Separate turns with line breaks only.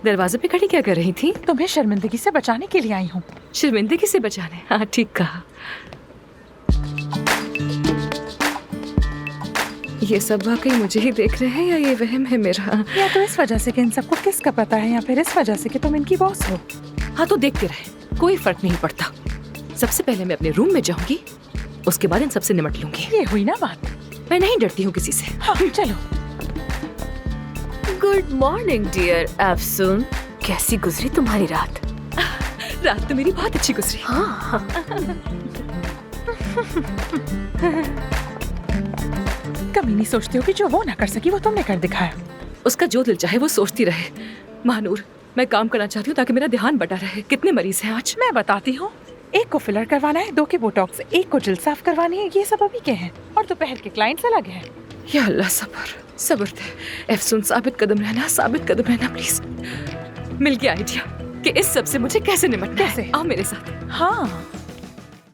दरवाजे पे खड़ी क्या कर रही थी?
तुम्हें शर्मिंदगी से बचाने के लिए आई हूँ।
शर्मिंदगी से बचाने? हाँ, ठीक कहा। ये सब वाकई मुझे ही देख रहे हैं या ये वहम है मेरा?
या तो इस वजह से कि इन सबको किसका पता है, या फिर इस वजह से कि तुम इनकी बॉस हो।
हाँ तो देखते रहे, कोई फर्क नहीं पड़ता। सबसे पहले मैं अपने रूम में जाऊंगी, उसके बाद इन सबसे निपट लूंगी।
ये हुई ना बात।
मैं नहीं डरती हूँ किसी से।
हाँ, चलो।
गुड मॉर्निंग डियर अफसून, कैसी गुजरी तुम्हारी रात?
रात तो मेरी बहुत अच्छी गुजरी।
हाँ।
कभी नहीं सोचती हो कि जो वो ना कर सकी वो तुमने कर दिखाया।
उसका जो दिल चाहे वो सोचती रहे। महानूर, मैं काम करना चाहती हूँ ताकि मेरा ध्यान बटा रहे। कितने मरीज हैं आज?
मैं बताती हूँ, एक को फिलर करवाना है, 2 के बोटॉक्स, 1 को जिल्द साफ करवानी है। ये सब अभी के हैं और दोपहर के क्लाइंट्स अलग हैं।
या अल्लाह, सब्र सब्र दे। अफसून, साबित कदम रहना प्लीज। मिल गया आइडिया कि इस सब से मुझे कैसे निपटना है।
कैसे?
आओ मेरे साथ।
हाँ,